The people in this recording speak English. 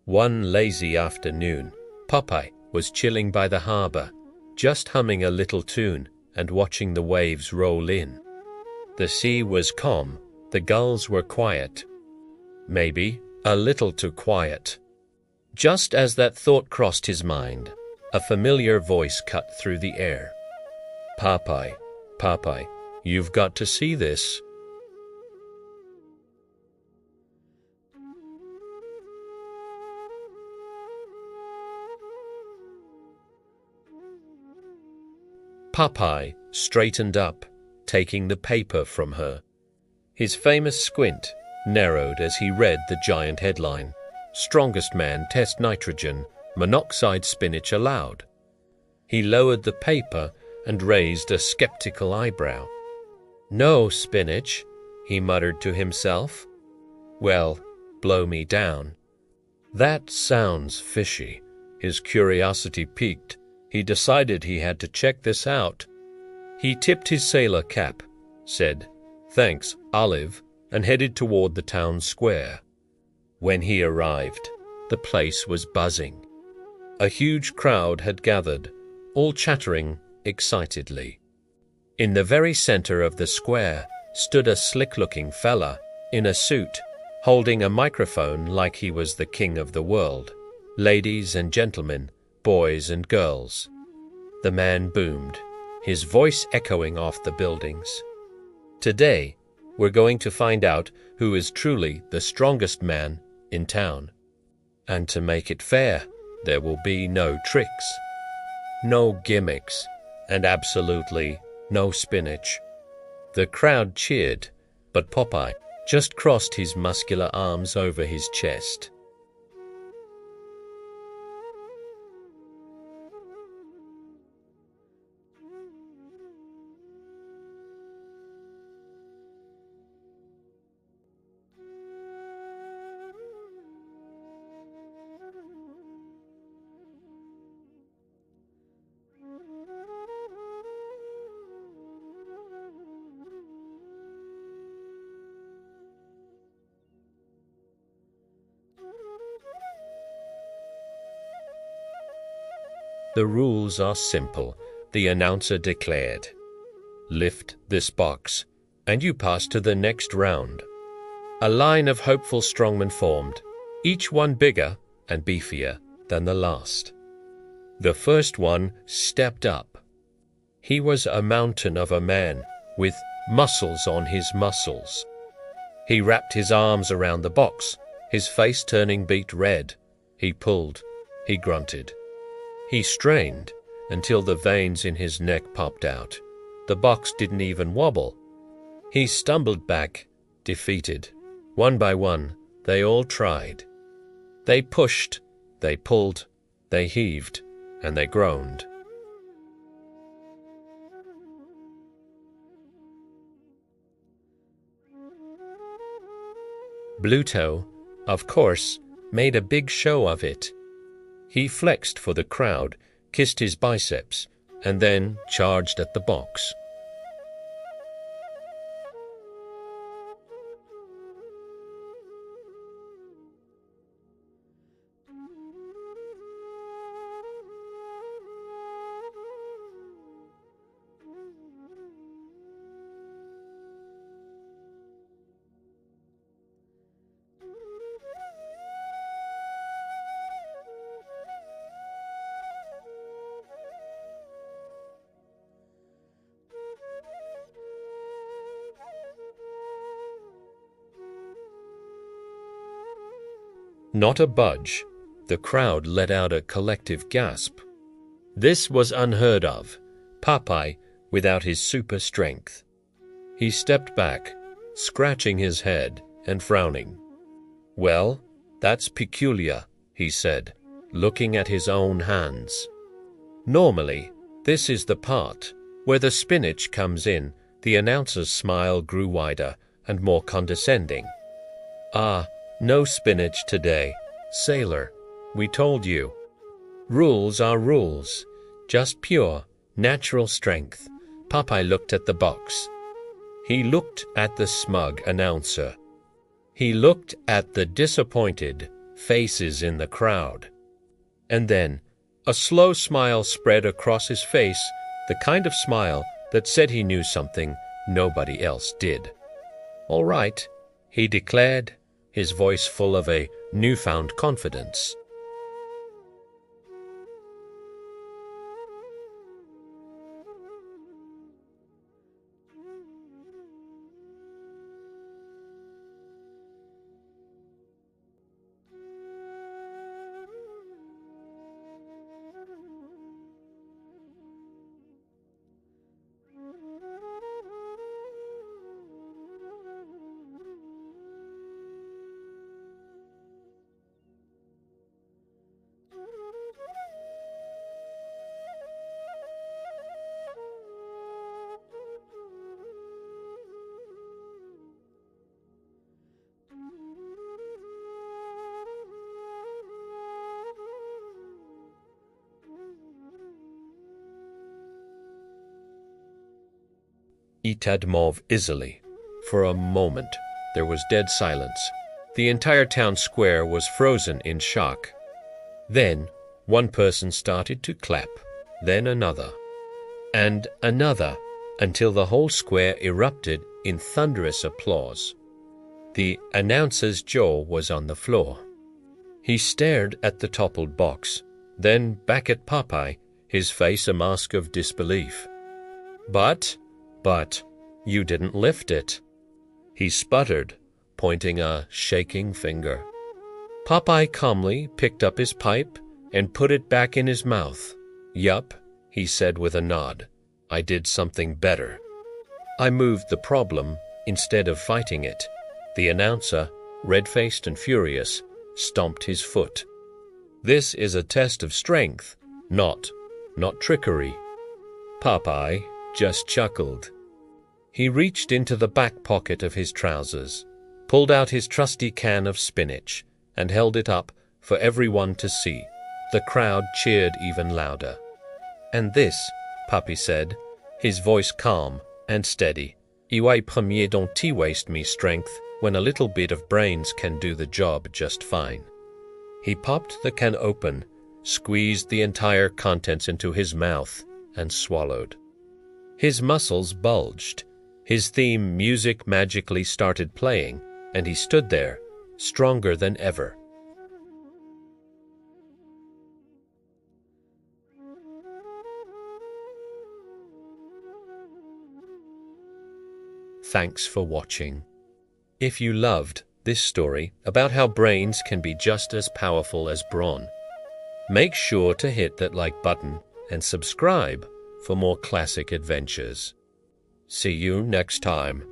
One lazy afternoon, Popeye was chilling by the harbor, just humming a little tune and watching the waves roll in. The sea was calm, the gulls were quiet. Maybe a little too quiet. Just as that thought crossed his mind, a familiar voice cut through the air. "Popeye, Popeye, you've got to see this." Popeye straightened up, taking the paper from her. His famous squint narrowed as he read the giant headline, "Strongest man test nitrogen, monoxide spinach allowed." He lowered the paper and raised a skeptical eyebrow. "No spinach," he muttered to himself. "Well, blow me down. That sounds fishy." His curiosity piqued. He decided he had to check this out. He tipped his sailor cap, said, "Thanks, Olive," and headed toward the town square. When he arrived, the place was buzzing. A huge crowd had gathered, all chattering excitedly. In the very center of the square stood a slick-looking fella in a suit, holding a microphone like he was the king of the world. "Ladies and gentlemen, boys and girls." The man boomed, his voice echoing off the buildings. "Today, we're going to find out who is truly the strongest man in town. And to make it fair, there will be no tricks, no gimmicks, and absolutely no spinach." The crowd cheered, but Popeye just crossed his muscular arms over his chest. "The rules are simple," the announcer declared. "Lift this box, and you pass to the next round." A line of hopeful strongmen formed, each one bigger and beefier than the last. The first one stepped up. He was a mountain of a man with muscles on his muscles. He wrapped his arms around the box, his face turning beet red. He pulled, he grunted. He strained until the veins in his neck popped out. The box didn't even wobble. He stumbled back, defeated. One by one, they all tried. They pushed, they pulled, they heaved, and they groaned. Bluto, of course, made a big show of it. He flexed for the crowd, kissed his biceps, and then charged at the box. Not a budge. The crowd let out a collective gasp. This was unheard of. Popeye without his super strength. He stepped back, scratching his head and frowning. "Well, that's peculiar," he said, looking at his own hands. "Normally, this is the part where the spinach comes in." The announcer's smile grew wider and more condescending. "Ah, no spinach today, sailor. We told you. Rules are rules. Just pure, natural strength." Popeye looked at the box. He looked at the smug announcer. He looked at the disappointed, faces in the crowd. And then a slow smile spread across his face, the kind of smile that said he knew something nobody else did. "All right," he declared, his voice full of a newfound confidence. Itadmov easily. For a moment, there was dead silence. The entire town square was frozen in shock. Then, one person started to clap, then another, and another, until the whole square erupted in thunderous applause. The announcer's jaw was on the floor. He stared at the toppled box, then back at Popeye, his face a mask of disbelief. But, you didn't lift it," he sputtered, pointing a shaking finger. Popeye calmly picked up his pipe and put it back in his mouth. "Yup," he said with a nod. "I did something better. I moved the problem instead of fighting it." The announcer, red-faced and furious, stomped his foot. "This is a test of strength, not trickery." Popeye just chuckled. He reached into the back pocket of his trousers, pulled out his trusty can of spinach, and held it up for everyone to see. The crowd cheered even louder. "And this," Papi said, his voice calm and steady, "Iwai premier dont ti waste me strength when a little bit of brains can do the job just fine." He popped the can open, squeezed the entire contents into his mouth, and swallowed. His muscles bulged. His theme music magically started playing, and he stood there, stronger than ever. Thanks for watching. If you loved this story about how brains can be just as powerful as brawn, make sure to hit that like button and subscribe for more classic adventures. See you next time.